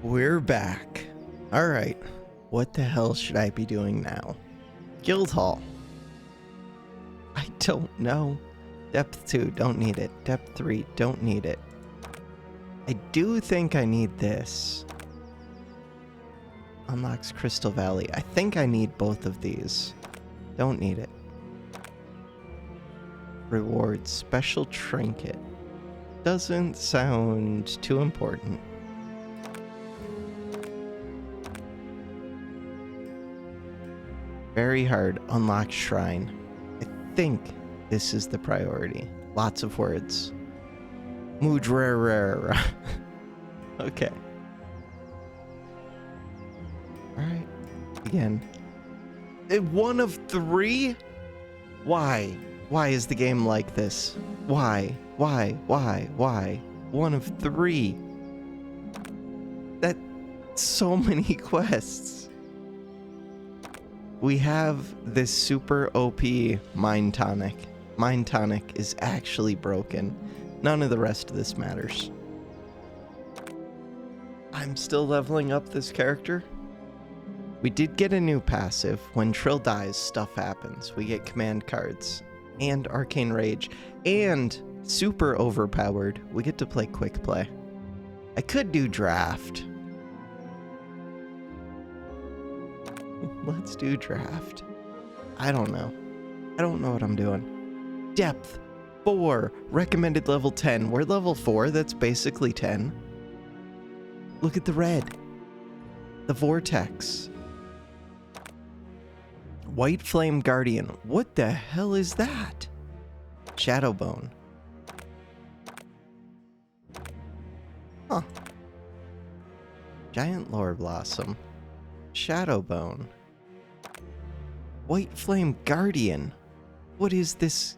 We're back. Alright, what the hell should I be doing now? Guildhall. I don't know. Depth 2, don't need it. Depth 3, don't need it. I do think I need this. Unlocks Crystal Valley. I think I need both of these. Don't need it. Rewards, special trinket. Doesn't sound too important. Very hard. Unlock shrine. I think this is the priority. Lots of words. Mudrerera. Okay. Alright. Again. One of 3? Why? Why is the game like this? Why? Why? One of 3. That's so many quests. We have this super OP Mind Tonic. Mind Tonic is actually broken. None of the rest of this matters. I'm still leveling up this character. We did get a new passive. When Trill dies, stuff happens. We get command cards and Arcane Rage and super overpowered. We get to play quick play. I could do draft. Let's do draft. I don't know. I don't know what I'm doing. Depth 4. Recommended level 10. We're level 4. That's basically 10. Look at the red. The vortex. White Flame Guardian. What the hell is that? Shadowbone. Huh. Giant Lore Blossom. Shadowbone. White Flame Guardian. What is this?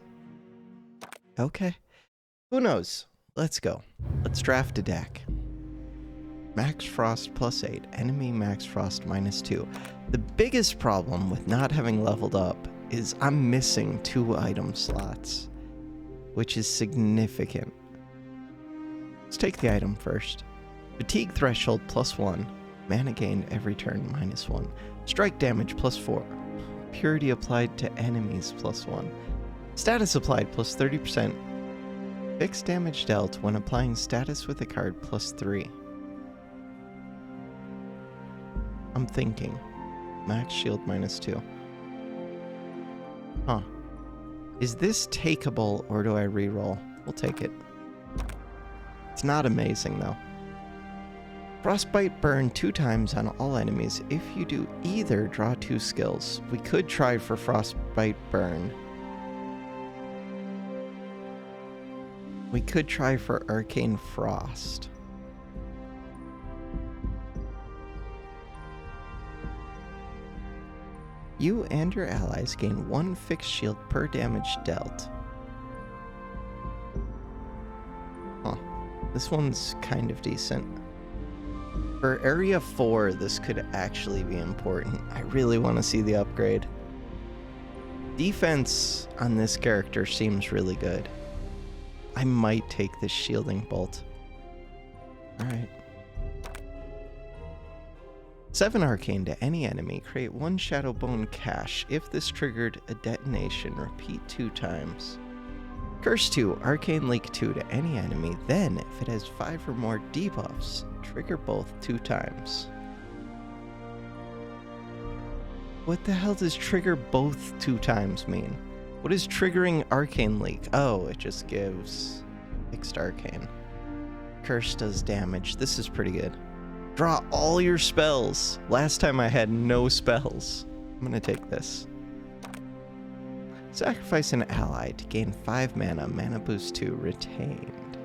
Okay. Who knows? Let's go. Let's draft a deck. Max Frost +8. Enemy Max Frost -2. The biggest problem with not having leveled up is I'm missing 2 item slots, which is significant. Let's take the item first. Fatigue Threshold +1. Mana gained every turn -1. Strike damage +4. Purity applied to enemies +1. Status applied +30%. Fixed damage dealt when applying status with a card +3. I'm thinking. Max shield -2. Huh. Is this takeable or do I reroll? We'll take it. It's not amazing though. Frostbite burn 2 times on all enemies. If you do either, draw 2 skills. We could try for Frostbite burn. We could try for Arcane Frost. You and your allies gain 1 fixed shield per damage dealt. Huh. This one's kind of decent. For Area 4, this could actually be important. I really want to see the upgrade. Defense on this character seems really good. I might take this shielding bolt. Alright. 7 arcane to any enemy. Create 1 Shadowbone cache. If this triggered a detonation, repeat 2 times. Curse 2, Arcane Leak 2 to any enemy. Then, if it has 5 or more debuffs, trigger both 2 times. What the hell does trigger both 2 times mean? What is triggering Arcane Leak? Oh, it just gives fixed arcane. Curse does damage. This is pretty good. Draw all your spells. Last time I had no spells. I'm gonna take this. Sacrifice an ally to gain 5 mana. Mana boost 2 retained.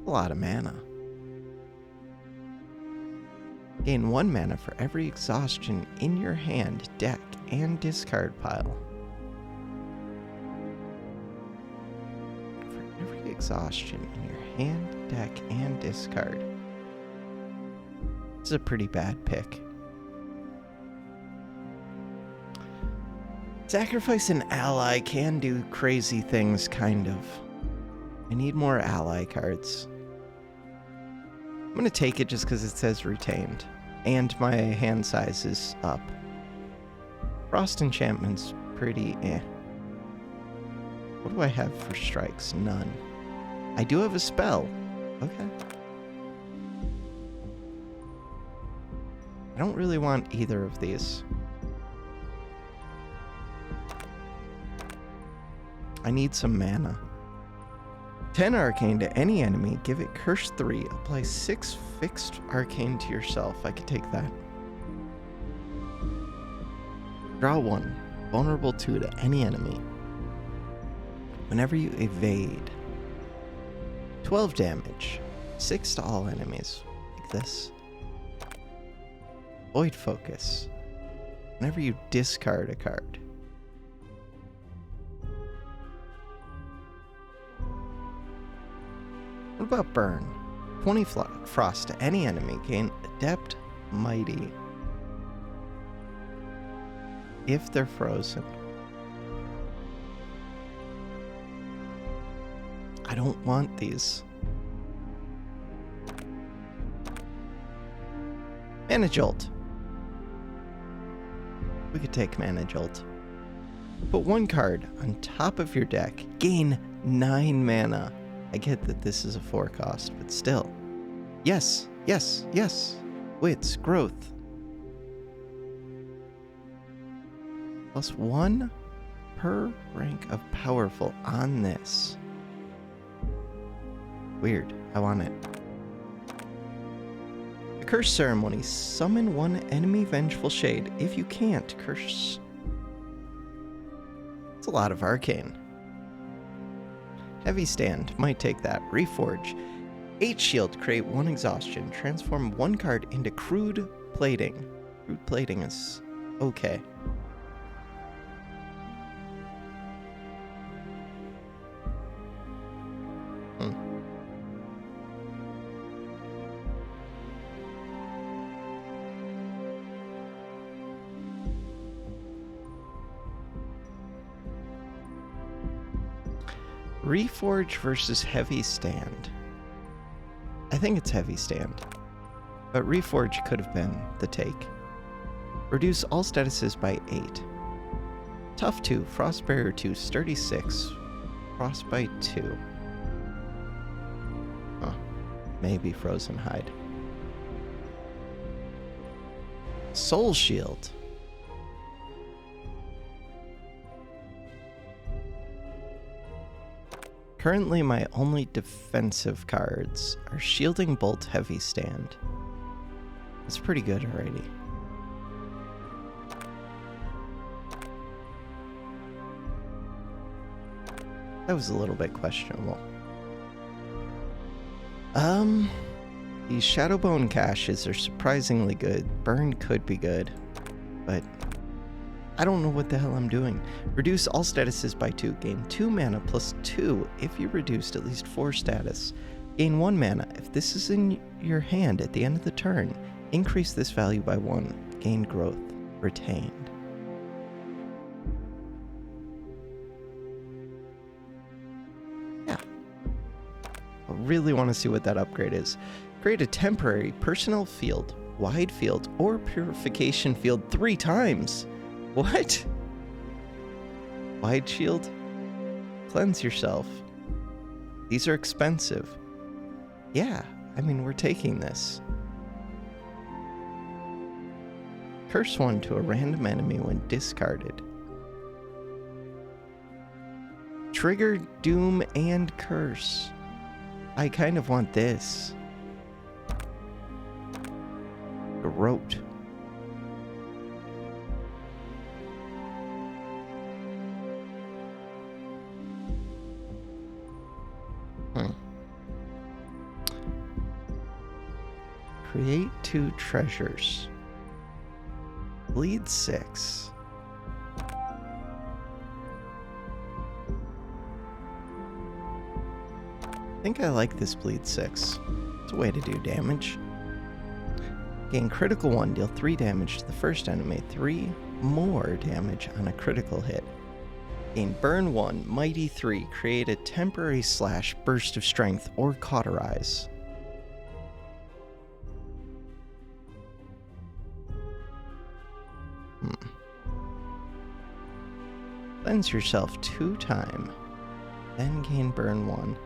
A lot of mana. Gain 1 mana for every exhaustion in your hand, deck, and discard pile. For every exhaustion in your hand, deck, and discard. This is a pretty bad pick. Sacrifice an ally can do crazy things, kind of. I need more ally cards. I'm going to take it just because it says retained. And my hand size is up. Frost enchantment's pretty eh. What do I have for strikes? None. I do have a spell. Okay. I don't really want either of these. I need some mana. 10 arcane to any enemy, give it curse 3, apply 6 fixed arcane to yourself. I could take that. Draw 1, vulnerable 2 to any enemy. Whenever you evade, 12 damage, 6 to all enemies, like this. Void focus, whenever you discard a card. What about burn? 20 frost to any enemy, gain adept mighty if they're frozen. I don't want these. Mana Jolt. We could take Mana Jolt. Put 1 card on top of your deck. Gain 9 mana. I get that this is a 4 cost, but still. Yes, yes, yes. Wits, growth. +1 per rank of powerful on this. Weird. I want it. The Curse Ceremony. Summon 1 enemy Vengeful Shade. If you can't, curse. It's a lot of arcane. Heavy Stand. Might take that. Reforge. 8 shield. Create 1 exhaustion. Transform 1 card into Crude Plating. Crude Plating is okay. Reforge versus Heavy Stand. I think it's Heavy Stand, but Reforge could have been the take. Reduce all statuses by 8. Tough 2, Frost Barrier 2, Sturdy 6, Frostbite 2. Huh. Maybe Frozen Hide. Soul Shield. Currently, my only defensive cards are Shielding Bolt, Heavy Stand. It's pretty good already. That was a little bit questionable. These Shadowbone caches are surprisingly good. Burn could be good, but I don't know what the hell I'm doing. Reduce all statuses by 2. Gain 2 mana plus 2 if you reduced at least 4 status. Gain 1 mana if this is in your hand at the end of the turn. Increase this value by 1. Gain growth. Retained. Yeah. I really want to see what that upgrade is. Create a temporary personal field, wide field, or purification field 3 times. What? Wide shield? Cleanse yourself. These are expensive. Yeah, I mean, we're taking this. Curse 1 to a random enemy when discarded. Trigger, Doom, and Curse. I kind of want this. Garrote. Create 2 treasures. Bleed 6. I think I like this Bleed 6. It's a way to do damage. Gain critical 1, deal 3 damage to the first enemy, 3 more damage on a critical hit. Gain Burn 1, Mighty 3, create a temporary slash, burst of strength, or cauterize. Cleanse yourself 2 times. Then gain burn 1.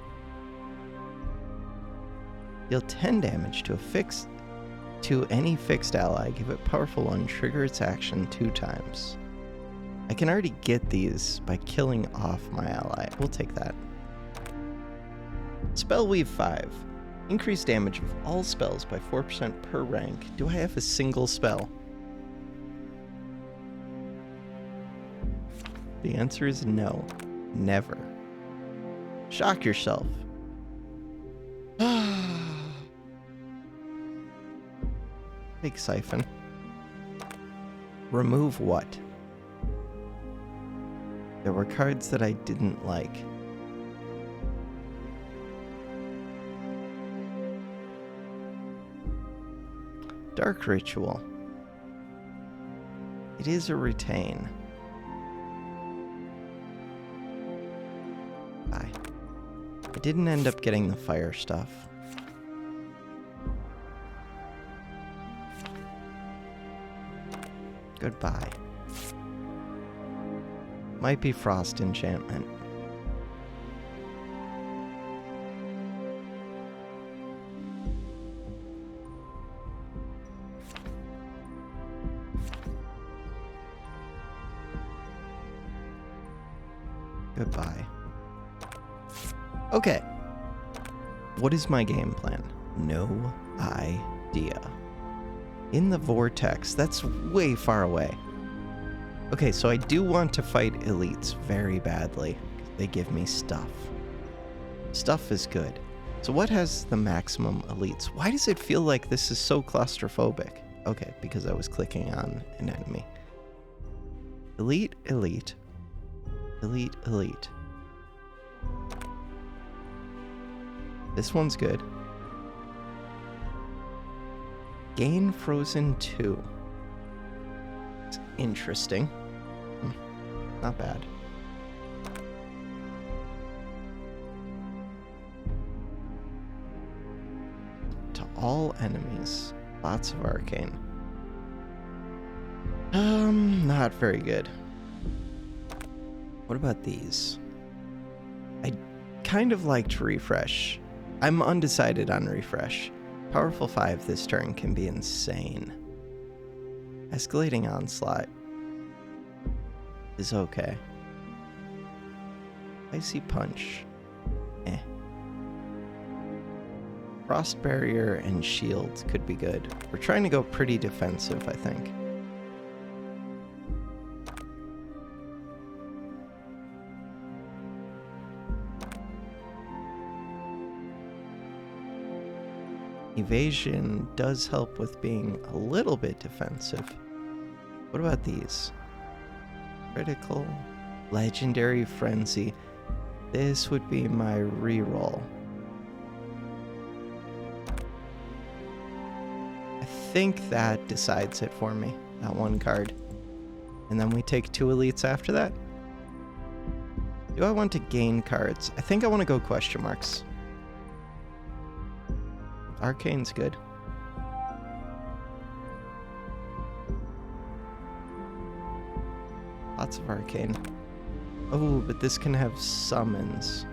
Deal 10 damage to any fixed ally. Give it powerful 1. Trigger its action 2 times. I can already get these by killing off my ally. We'll take that. Spell Weave 5. Increase damage of all spells by 4% per rank. Do I have a single spell? The answer is no. Never. Shock yourself. Big siphon. Remove what? There were cards that I didn't like. Dark Ritual. It is a retain. Bye. I didn't end up getting the fire stuff. Goodbye. Might be Frost Enchantment. Goodbye. Okay. What is my game plan? No idea. In the vortex, that's way far away. Okay, so I do want to fight elites very badly. They give me stuff. Stuff is good. So what has the maximum elites? Why does it feel like this is so claustrophobic? Okay, because I was clicking on an enemy. Elite, elite. Elite, elite. This one's good. Gain Frozen 2. It's interesting. Not bad. To all enemies. Lots of arcane. Not very good. What about these? I kind of liked refresh. I'm undecided on refresh. Powerful 5 this turn can be insane. Escalating Onslaught is okay. Icy Punch. Eh. Frost Barrier and Shield could be good. We're trying to go pretty defensive, I think. Evasion does help with being a little bit defensive. What about these? Critical, Legendary Frenzy. This would be my reroll. I think that decides it for me, that one card. And then we take 2 elites after that? Do I want to gain cards? I think I want to go question marks. Arcane's good. Lots of arcane. Oh, but this can have summons.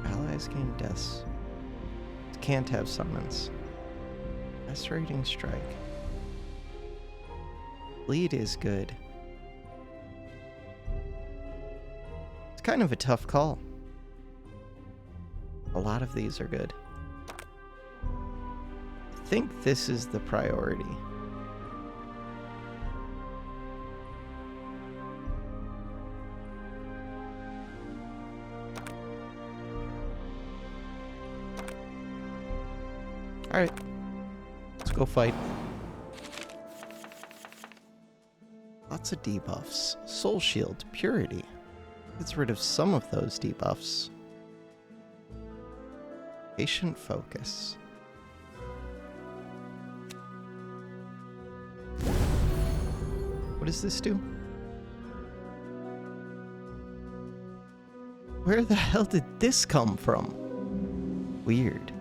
Allies gain deaths. It can't have summons. Lacerating Strike. Bleed is good. It's kind of a tough call. A lot of these are good. I think this is the priority. Alright, let's go fight. Lots of debuffs. Soul Shield, Purity. Gets rid of some of those debuffs. Patient Focus. What does this do? Where the hell did this come from? Weird.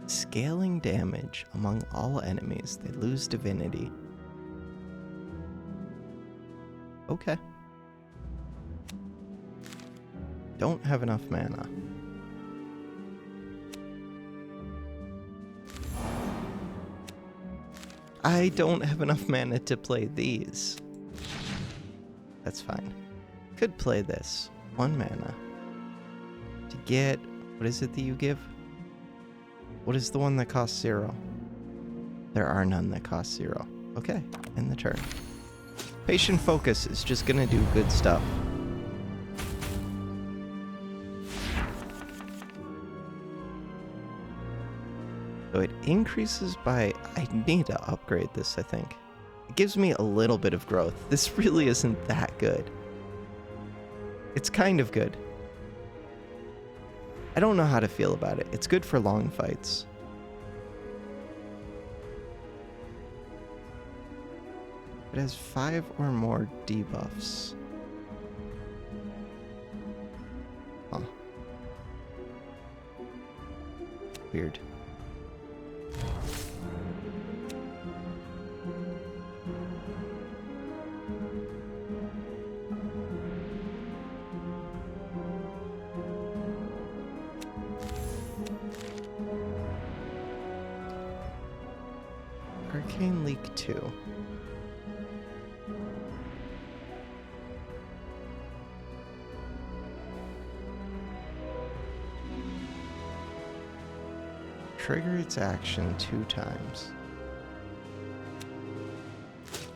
Scaling damage among all enemies. They lose divinity. Okay. Don't have enough mana. I don't have enough mana to play these. That's fine. Could play this. 1 mana. To get... What is it that you give? What is the one that costs 0? There are none that cost 0. Okay, end the turn. Patient Focus is just gonna do good stuff. So it increases by... I need to upgrade this, I think. It gives me a little bit of growth. This really isn't that good. It's kind of good. I don't know how to feel about it. It's good for long fights. It has 5 or more debuffs. Huh. Weird. Arcane Leak 2. Trigger its action 2 times.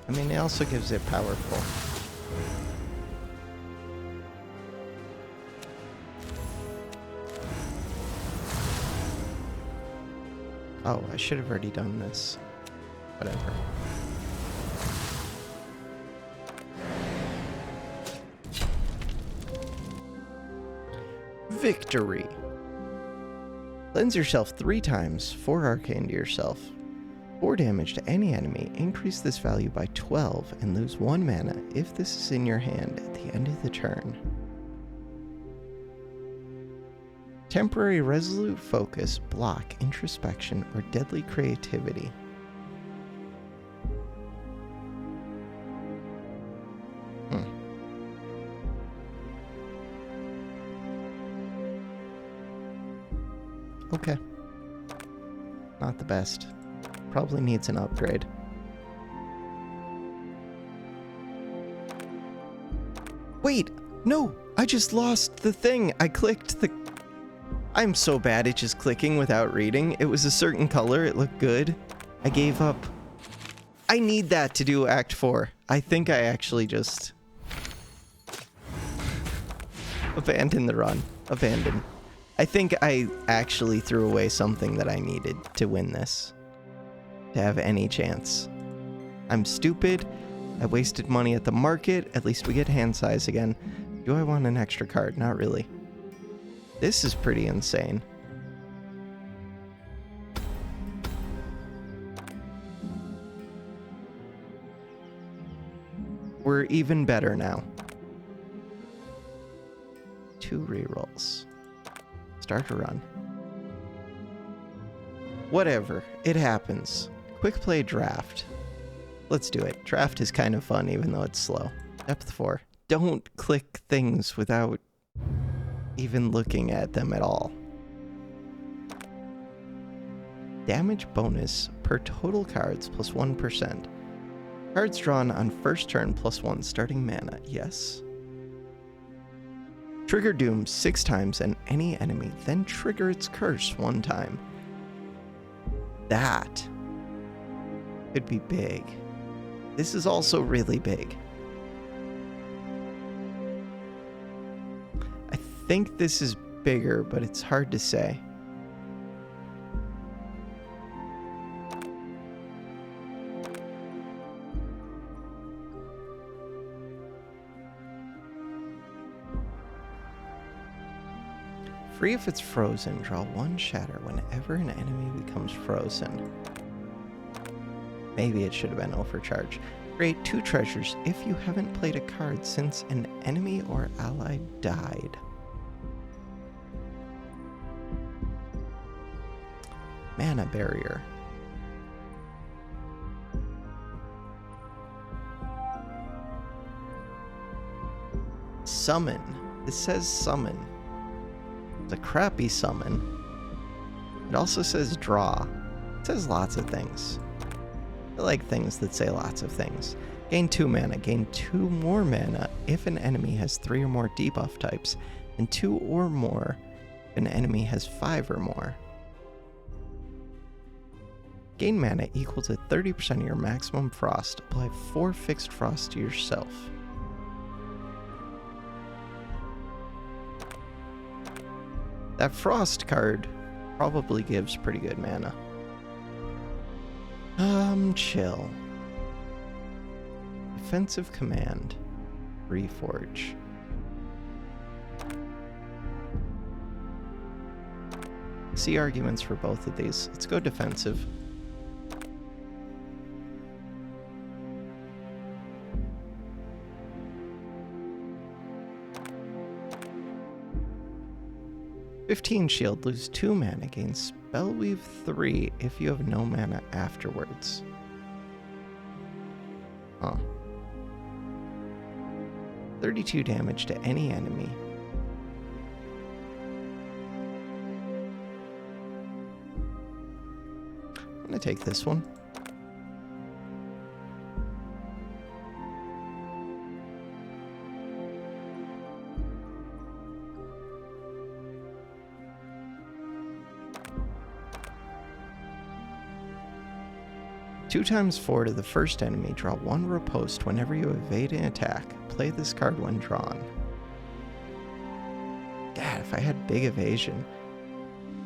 I mean, it also gives it powerful. Oh, I should have already done this. Whatever. Victory! Cleanse yourself 3 times, 4 arcane to yourself. 4 damage to any enemy, increase this value by 12, and lose 1 mana if this is in your hand at the end of the turn. Temporary resolute focus, block, introspection, or deadly creativity. Okay. Not the best. Probably needs an upgrade. Wait! No! I just lost the thing! I clicked the... I'm so bad at just clicking without reading. It was a certain color, it looked good. I gave up. I need that to do Act 4. I think I actually just... Abandon the run. Abandon. I think I actually threw away something that I needed to win this. To have any chance. I'm stupid. I wasted money at the market. At least we get hand size again. Do I want an extra card? Not really. This is pretty insane. We're even better now. 2 rerolls. Start a run. Whatever. It happens. Quick play draft. Let's do it. Draft is kind of fun even though it's slow. Depth 4. Don't click things without even looking at them at all. Damage bonus per total cards plus 1%. Cards drawn on first turn plus 1 starting mana. Yes. Trigger Doom 6 times and any enemy, then trigger its curse 1 time. That could be big. This is also really big. I think this is bigger, but it's hard to say. Free if it's frozen. Draw 1 shatter whenever an enemy becomes frozen. Maybe it should have been overcharged. Create 2 treasures if you haven't played a card since an enemy or ally died. Mana barrier. Summon. This says summon. It's a crappy summon. It also says draw. It says lots of things. I like things that say lots of things. Gain 2 mana. Gain 2 more mana if an enemy has 3 or more debuff types, and 2 or more if an enemy has 5 or more. Gain mana equal to 30% of your maximum frost. Apply 4 fixed frost to yourself. That frost card probably gives pretty good mana. Chill. Defensive command. Reforge. See arguments for both of these. Let's go defensive. "15 shield, lose 2 mana, gain Spellweave 3 if you have no mana afterwards." Huh. 32 damage to any enemy. I'm gonna take this one. Two times 4 to the first enemy, draw 1 riposte whenever you evade an attack. Play this card when drawn. God, if I had big evasion.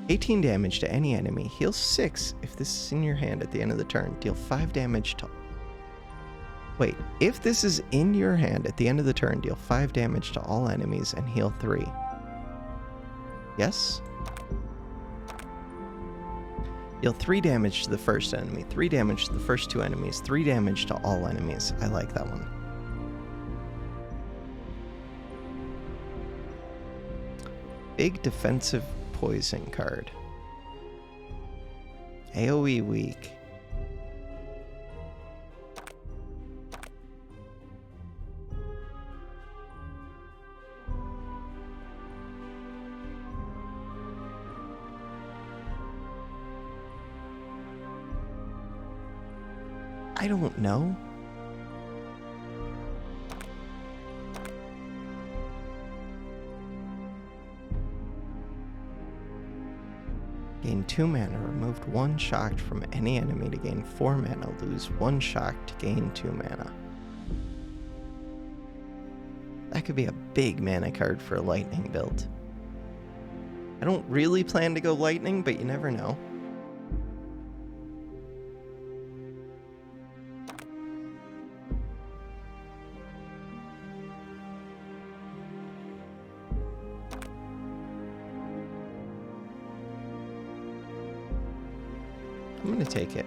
18 damage to any enemy. Heal 6 if this is in your hand at the end of the turn. Deal 5 damage to... Wait, if this is in your hand at the end of the turn, deal 5 damage to all enemies and heal 3. Yes? Deal 3 damage to the first enemy, 3 damage to the first 2 enemies, 3 damage to all enemies. I like that one. Big defensive poison card. AoE weak. I don't know. Gain 2 mana, removed 1 shocked from any enemy to gain 4 mana, lose 1 shocked to gain 2 mana. That could be a big mana card for a lightning build. I don't really plan to go lightning, but you never know. I'm gonna take it.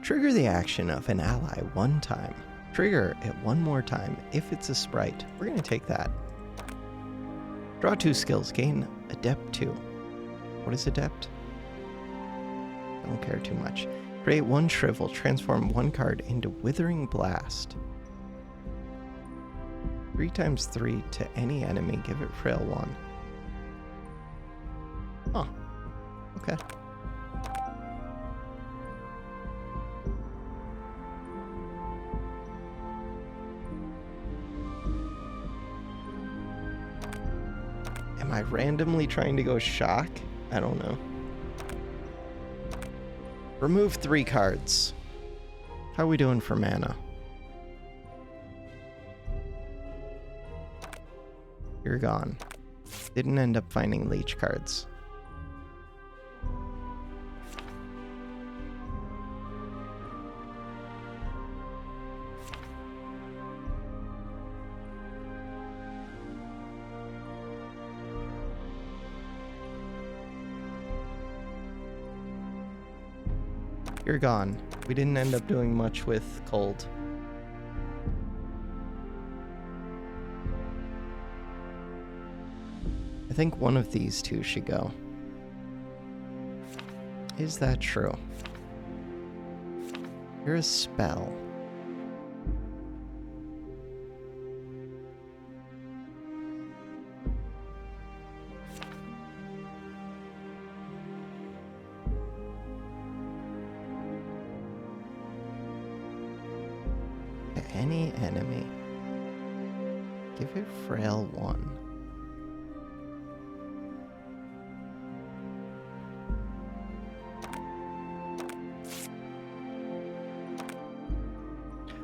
Trigger the action of an ally 1 time. Trigger it 1 more time if it's a sprite. We're gonna take that. Draw 2 skills. Gain Adept 2. What is Adept? Don't care too much. Create 1 shrivel, transform 1 card into Withering Blast. 3 times 3 to any enemy, give it frail 1. Huh. Okay. Am I randomly trying to go shock? I don't know. Remove 3 cards. How are we doing for mana? You're gone. Didn't end up finding leech cards. You're gone. We didn't end up doing much with cold. think one of these two should go. Is that true? You're a spell. Any enemy. Give it frail 1.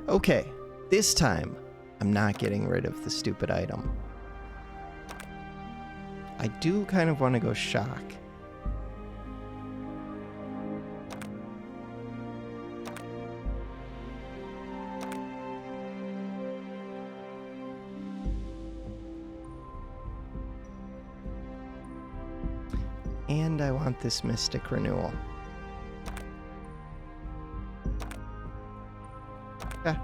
Okay, this time I'm not getting rid of the stupid item. I do kind of want to go shock. And I want this Mystic Renewal. Okay.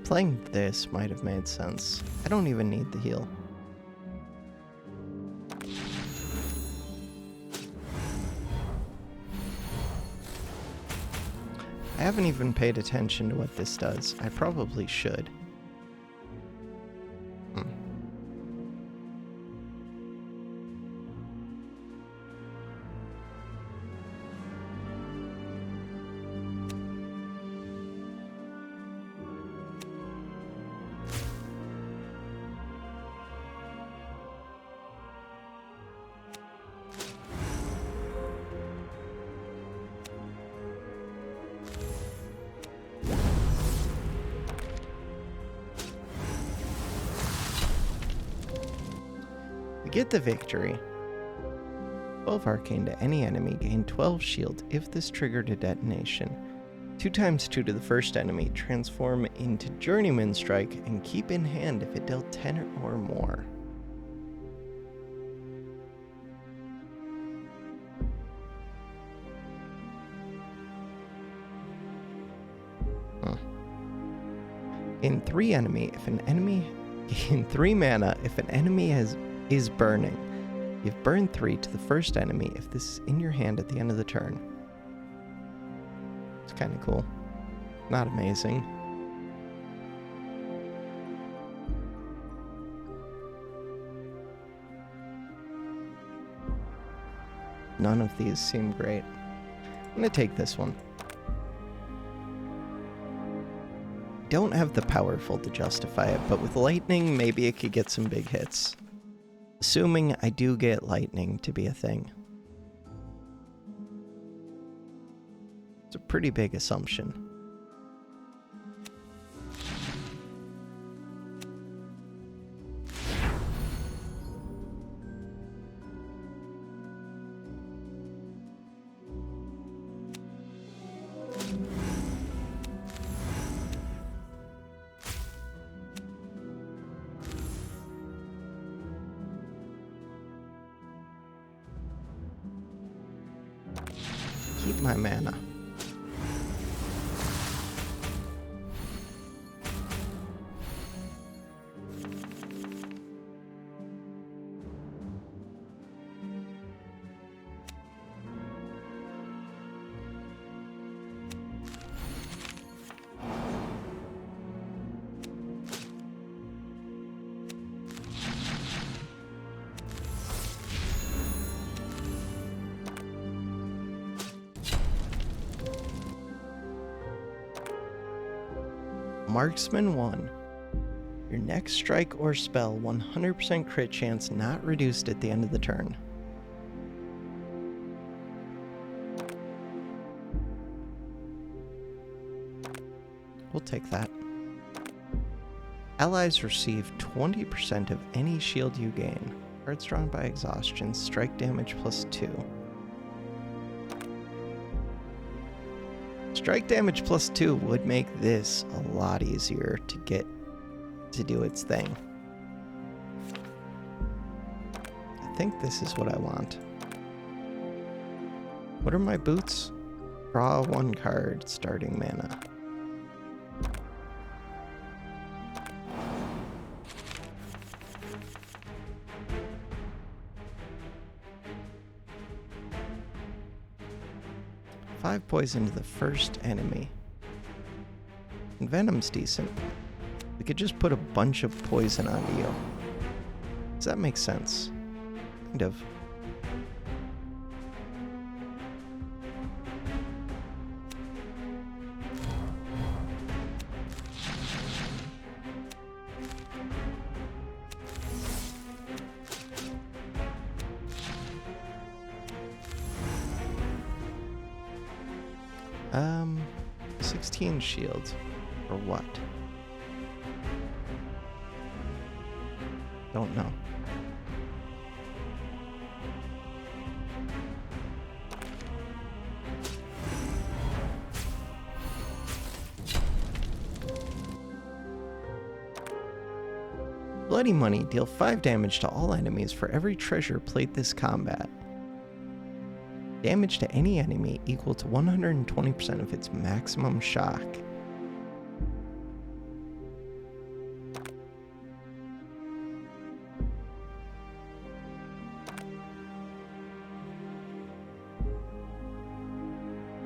Playing this might have made sense. I don't even need the heal. I haven't even paid attention to what this does. I probably should. We get the victory. 12 arcane to any enemy, gain 12 shield if this triggered a detonation. 2 times 2 to the first enemy, transform into Journeyman Strike and keep in hand if it dealt 10 or more. In 3 enemy, if an enemy in 3 mana, if an enemy is burning, you've burned 3 to the first enemy if this is in your hand at the end of the turn. It's kind of cool. Not amazing. None of these seem great. I'm gonna take this one. Don't have the powerful to justify it, but with lightning, maybe it could get some big hits. Assuming I do get lightning to be a thing. It's a pretty big assumption. Keep my mana. Marksman 1. Your next strike or spell, 100% crit chance not reduced at the end of the turn. we'll take that. Allies receive 20% of any shield you gain. Cards drawn by exhaustion, strike damage +2. Strike damage +2 would make this a lot easier to get to do its thing. I think this is what I want. What are my boots? Draw 1 card, starting mana. Five poison to the first enemy. And Venom's decent. We could just put a bunch of poison onto you. Does that make sense? Kind of. Um, 16 shields. Or what? Don't know. Bloody Money. Deal 5 damage to all enemies for every treasure played this combat. Damage to any enemy equal to 120% of its maximum shock.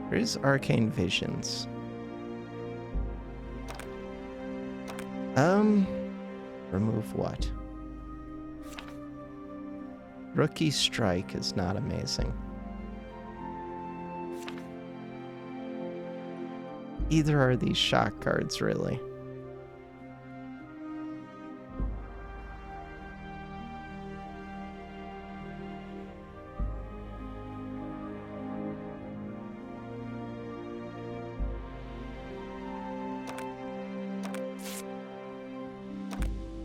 There is Arcane Visions. Remove what? Rookie Strike is not amazing. Either are these shock cards, really.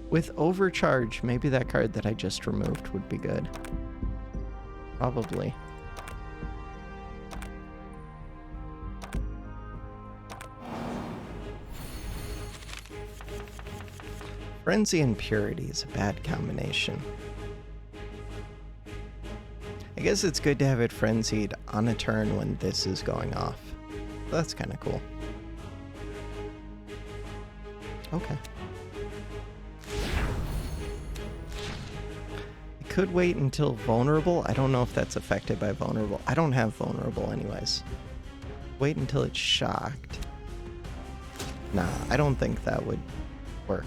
With Overcharge, maybe that card that I just removed would be good. Probably. Frenzy and Purity is a bad combination. I guess it's good to have it frenzied on a turn when this is going off. That's kind of cool. Okay. I could wait until Vulnerable. I don't know if that's affected by Vulnerable. I don't have Vulnerable anyways. Wait until it's shocked. Nah, I don't think that would work.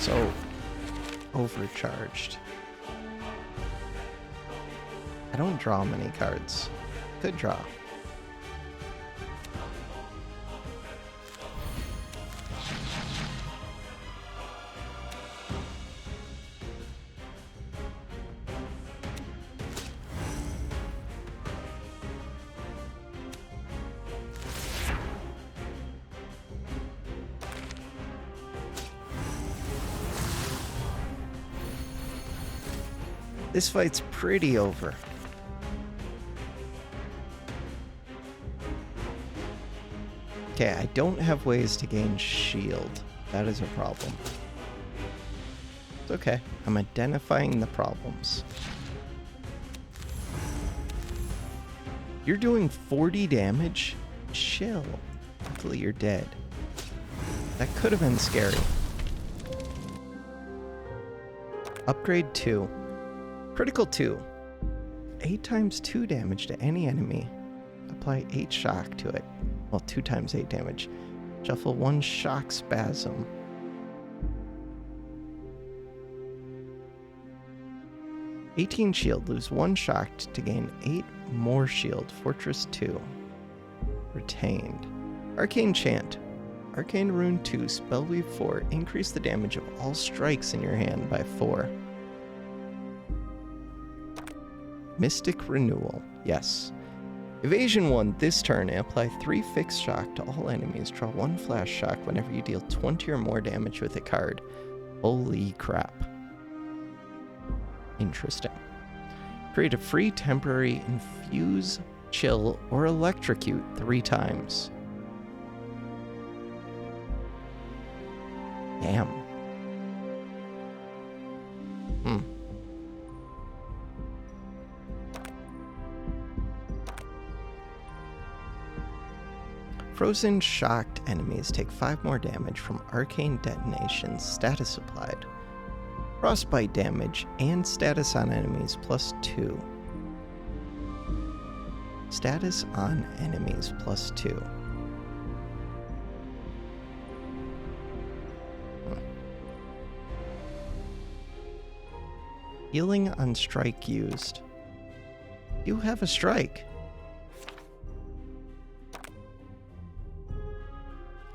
So, overcharged. I don't draw many cards. Could draw. This fight's pretty over. Okay, I don't have ways to gain shield. That is a problem. It's okay. I'm identifying the problems. You're doing 40 damage? Chill. Luckily you're dead. That could have been scary. Upgrade 2. Critical 2. 8 times 2 damage to any enemy. Apply 8 shock to it. Well, 2 times 8 damage. Shuffle 1 shock spasm. $18 shield. Lose 1 shock to gain 8 more shield. Fortress 2. Retained. Arcane Chant. Arcane Rune 2. Spellweave 4. Increase the damage of all strikes in your hand by 4. Mystic Renewal. Yes. Evasion 1. This turn, apply 3 fixed shock to all enemies. Draw 1 flash shock whenever you deal 20 or more damage with a card. Holy crap. Interesting. Create a free temporary infuse, chill, or electrocute 3 times. Damn. Frozen shocked enemies take 5 more damage from arcane detonations, status applied. Frostbite damage and status on enemies plus 2. Status on enemies plus 2. Healing on strike used. You have a strike.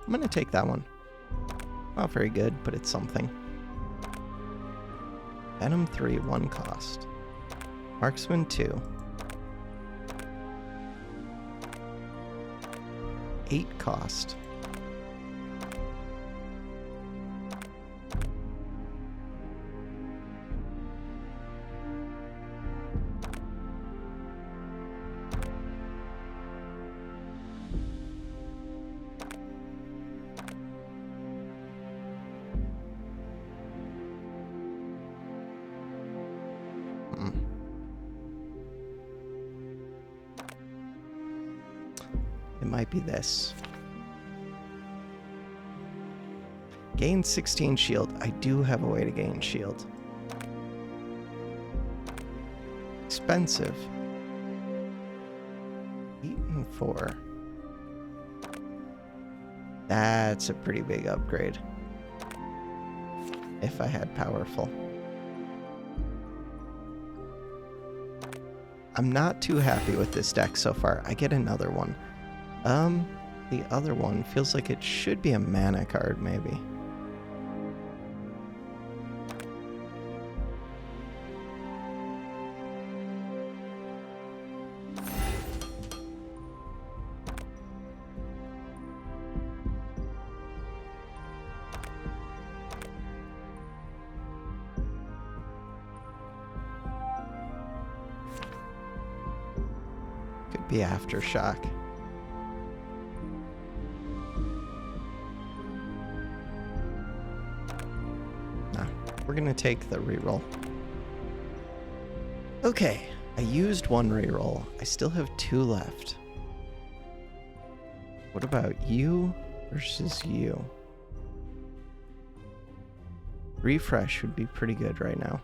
I'm gonna take that one. Not very good, but it's something. Venom 3, 1 cost. Marksman 2. 8 cost. It might be this. Gain 16 shield. I do have a way to gain shield. Expensive. 8 and 4. That's a pretty big upgrade. If I had powerful. I'm not too happy with this deck so far. I get another one. The other one feels like it should be a mana card, maybe. Could be Aftershock. We're gonna take the reroll. Okay, I used 1 reroll. I still have 2 left. What about you versus you? Refresh would be pretty good right now.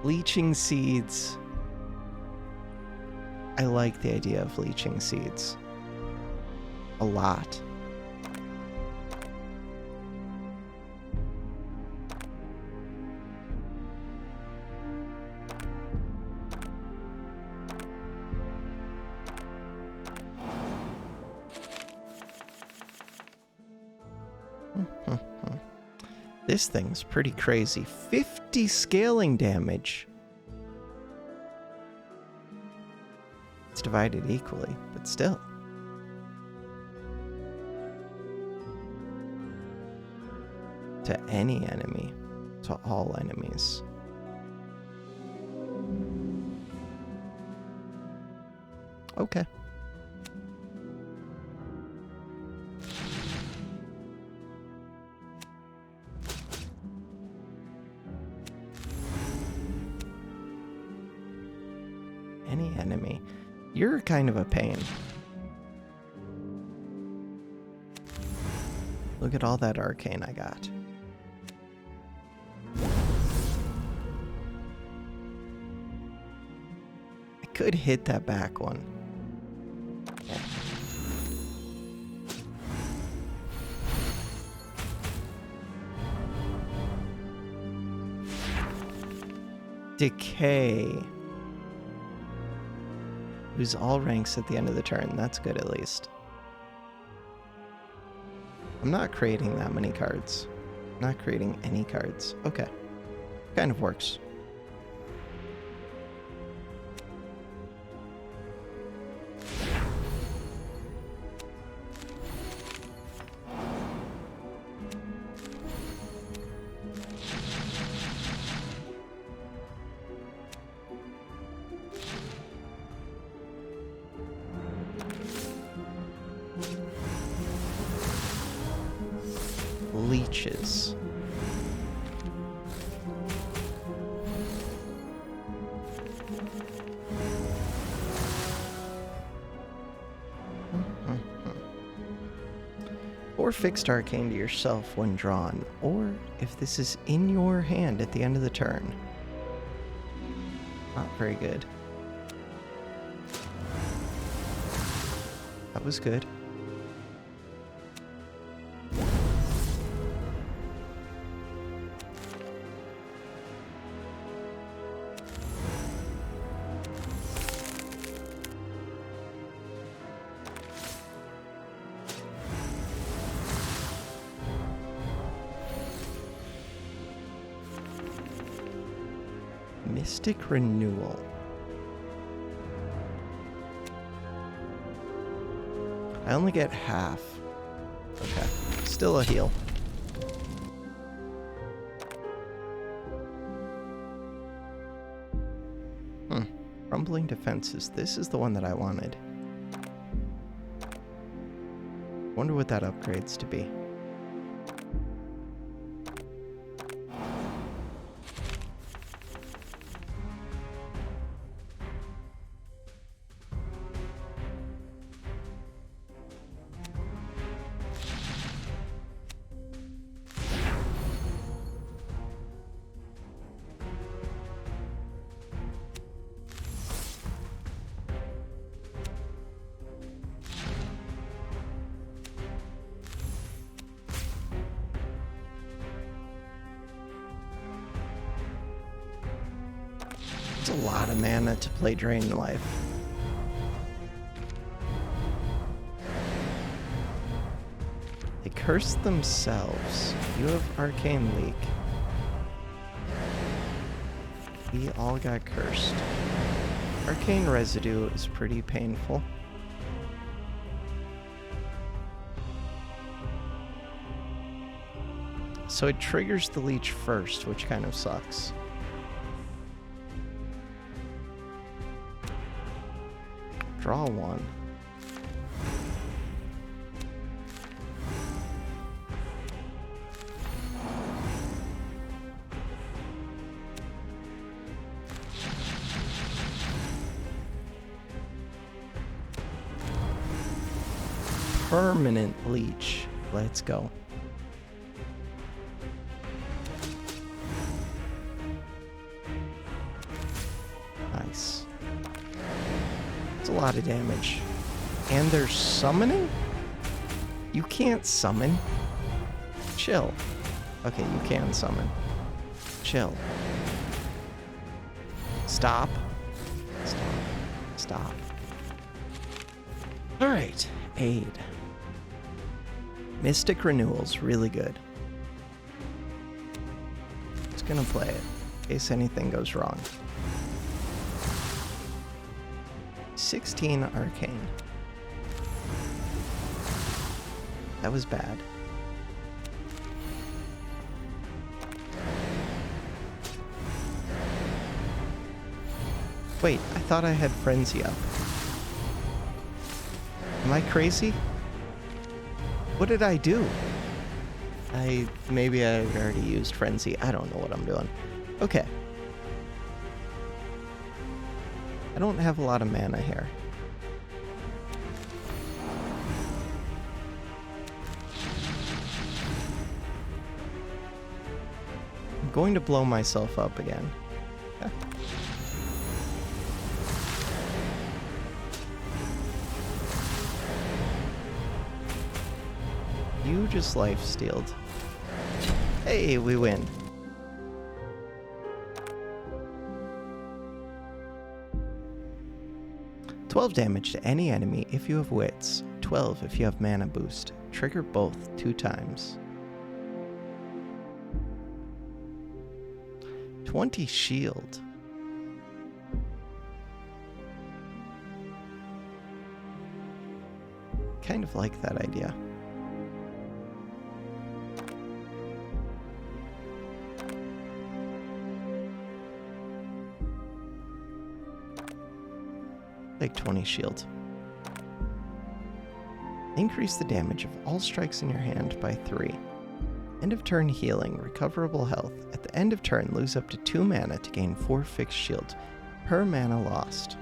Leeching Seeds. I like the idea of Leeching Seeds. A lot. This thing's pretty crazy. 50 scaling damage. It's divided equally, but still. To any enemy. To all enemies. Okay. any enemy. You're kind of a pain. Look at all that arcane I got. I could hit that back one. Decay. Lose all ranks at the end of the turn. That's good at least. I'm not creating that many cards. I'm not creating any cards. Okay. Kind of works. Leeches. Or fixed arcane to yourself when drawn, or if this is in your hand at the end of the turn. Not very good. That was good. Mystic Renewal. I only get half. Okay. Still a heal. Crumbling Defenses. This is the one that I wanted. Wonder what that upgrades to be. It's a lot of mana to play Drain Life. They curse themselves. You have Arcane Leak. We all got cursed. Arcane Residue is pretty painful. So it triggers the leech first, which kind of sucks. Draw one. Permanent leech. Let's go. Nice. It's a lot of damage. And they're summoning? You can't summon. Chill. Okay, you can summon. Chill. Stop. Stop. Stop. Alright. Aid. Mystic Renewal's really good. Just gonna play it in case anything goes wrong. 16 Arcane. That was bad. Wait, I thought I had Frenzy up. Am I crazy? What did I do? Maybe I already used Frenzy. I don't know what I'm doing. Okay. I don't have a lot of mana here. I'm going to blow myself up again. You just life-stealed. Hey, we win. $12 damage to any enemy if you have wits. 12 if you have mana boost. Trigger both 2 times. 20 shield. Kind of like that idea. Take 20 shield. Increase the damage of all strikes in your hand by 3. End of turn healing, recoverable health. At the end of turn, lose up to 2 mana to gain 4 fixed shield per mana lost.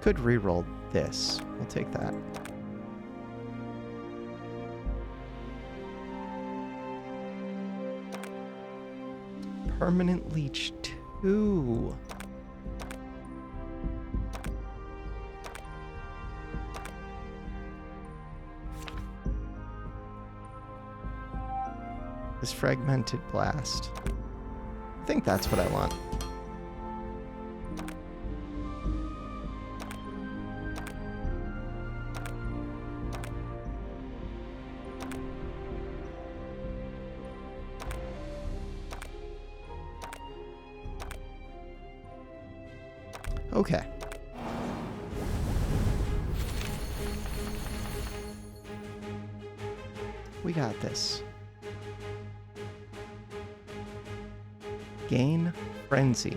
Could reroll this. We'll take that. Permanent leech 2. This fragmented blast. I think that's what I want. Okay. We got this. Gain Frenzy.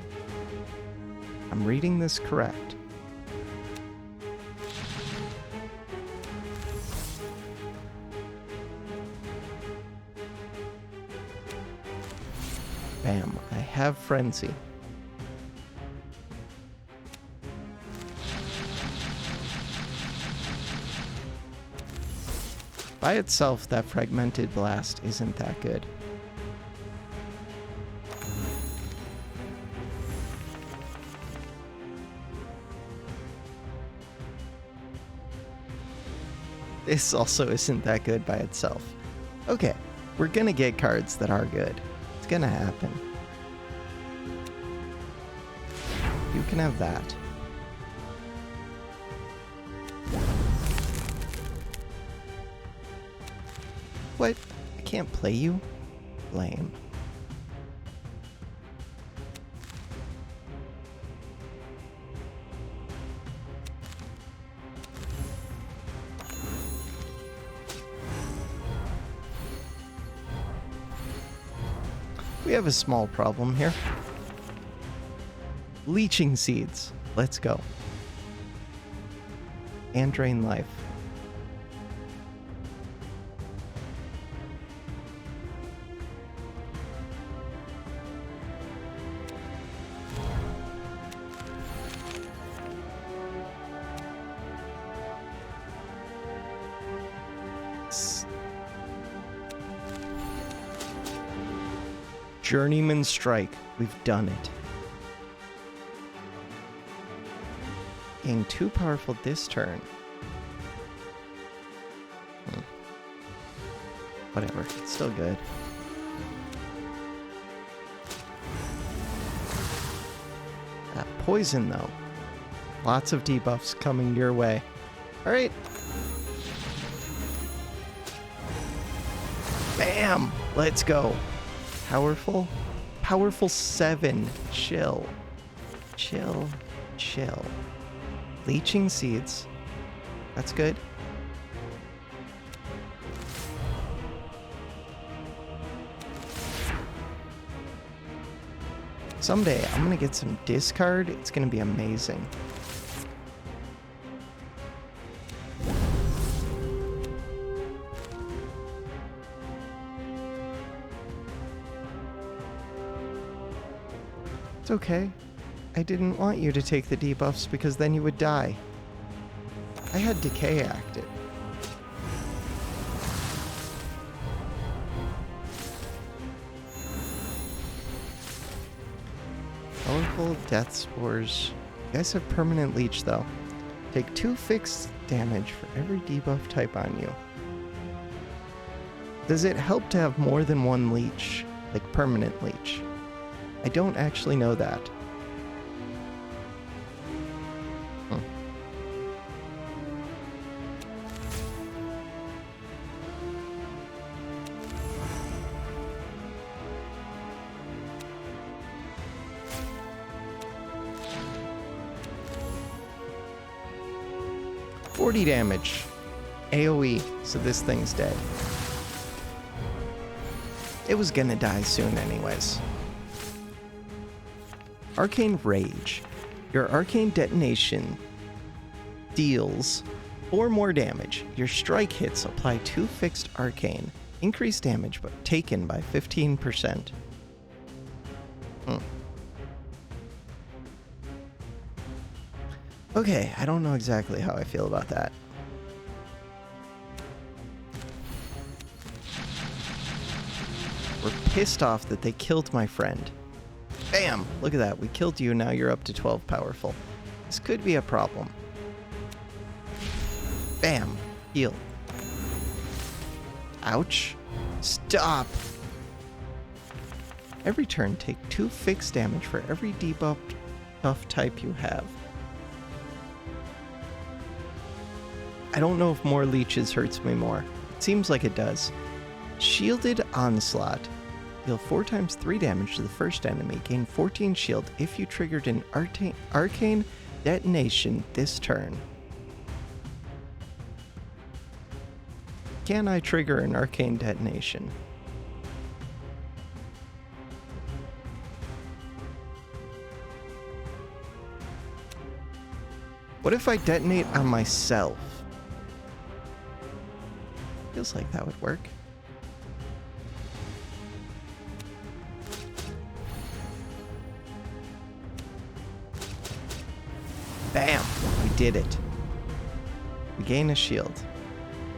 I'm reading this correct. Bam, I have Frenzy. By itself, that Fragmented Blast isn't that good. This also isn't that good by itself. Okay, we're gonna get cards that are good. It's gonna happen. You can have that. What? I can't play you? Lame. We have a small problem here. Leeching Seeds. Let's go. And drain life. Journeyman Strike. We've done it. Being too powerful this turn. Whatever. It's still good. That poison, though. Lots of debuffs coming your way. Alright. Bam! Let's go. Powerful? Powerful 7. Chill. Chill. Chill. Leeching Seeds. That's good. Someday, I'm gonna get some discard. It's gonna be amazing. It's okay. I didn't want you to take the debuffs because then you would die. I had Decay active. Powerful Death Spores. You guys have permanent leech though. Take 2 fixed damage for every debuff type on you. Does it help to have more than one leech? Like permanent leech? I don't actually know that. 40 damage. AoE, so this thing's dead. It was gonna die soon anyways. Arcane Rage. Your arcane detonation deals 4 more damage. Your strike hits apply 2 fixed arcane. Increase damage but taken by 15%. Okay, I don't know exactly how I feel about that. We're pissed off that they killed my friend. Bam! Look at that, we killed you, now you're up to 12 powerful. This could be a problem. Bam! Heal. Ouch. Stop! Every turn, take 2 fixed damage for every debuffed buff type you have. I don't know if more leeches hurts me more. It seems like it does. Shielded Onslaught. Deal 4 times 3 damage to the first enemy. Gain 14 shield if you triggered an arcane detonation this turn. Can I trigger an arcane detonation? What if I detonate on myself? Feels like that would work. Bam! We did it. We gain a shield.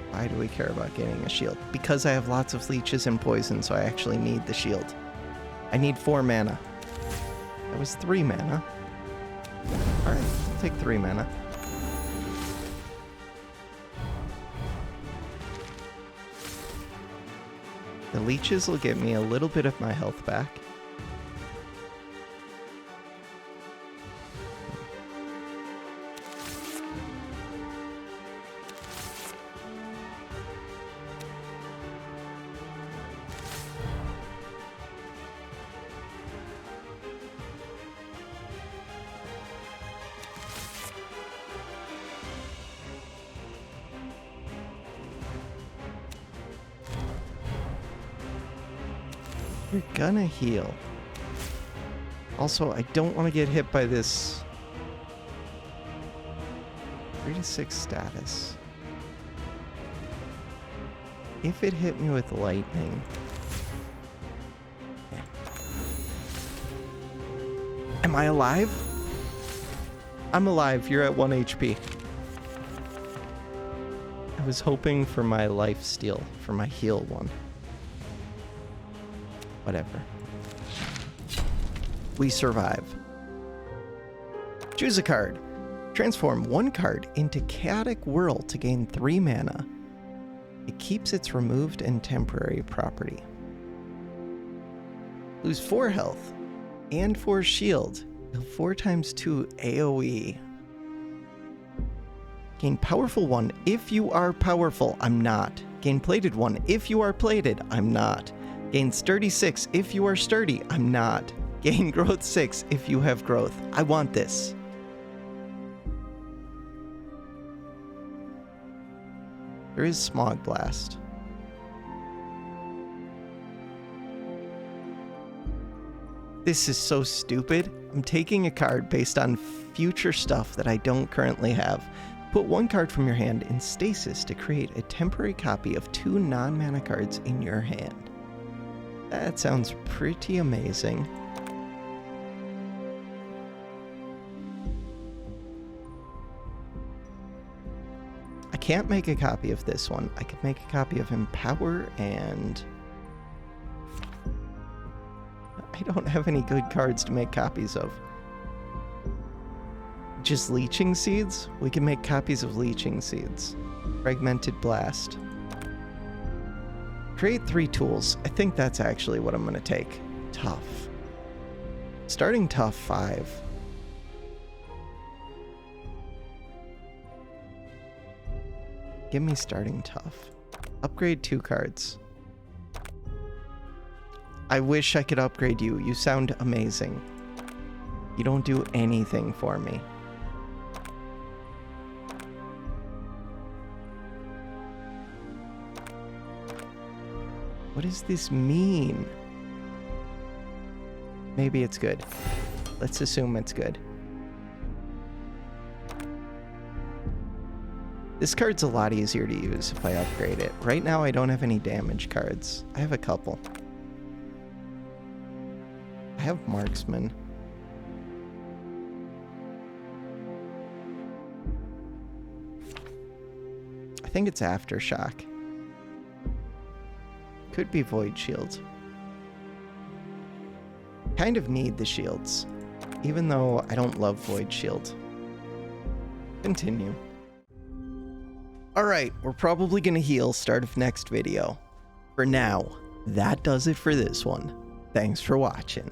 Why do we care about gaining a shield? Because I have lots of leeches and poison, so I actually need the shield. I need 4 mana. That was 3 mana. Alright, I'll take 3 mana. The leeches will get me a little bit of my health back. You're gonna heal. Also, I don't want to get hit by this 3-6 status. If it hit me with lightning... Am I alive? I'm alive. You're at 1 HP. I was hoping for my life steal, for my heal one. Whatever. We survive. Choose a card. Transform 1 card into Chaotic Whirl to gain 3 mana. It keeps its removed and temporary property. Lose 4 health and 4 shield. Deal 4 times 2 AoE. Gain Powerful 1 if you are powerful. I'm not. Gain Plated 1 if you are plated. I'm not. Gain Sturdy 6 if you are sturdy. I'm not. Gain Growth 6 if you have growth. I want this. There is Smog Blast. This is so stupid. I'm taking a card based on future stuff that I don't currently have. Put 1 card from your hand in stasis to create a temporary copy of 2 non-mana cards in your hand. That sounds pretty amazing. can't make a copy of this one. I could make a copy of Empower, and I don't have any good cards to make copies of. Just Leeching Seeds? We can make copies of Leeching Seeds. Fragmented Blast. Create 3 tools. I think that's actually what I'm going to take. Tough. Starting tough 5. Give me starting tough. Upgrade 2 cards. I wish I could upgrade you. You sound amazing. You don't do anything for me. What does this mean? Maybe it's good. Let's assume it's good. This card's a lot easier to use if I upgrade it. Right now I don't have any damage cards. I have a couple. I have Marksman. I think it's Aftershock. Could be Void Shield. Kind of need the shields, even though I don't love Void Shield. Continue. Alright, we're probably gonna heal start of next video. For now, that does it for this one. Thanks for watching.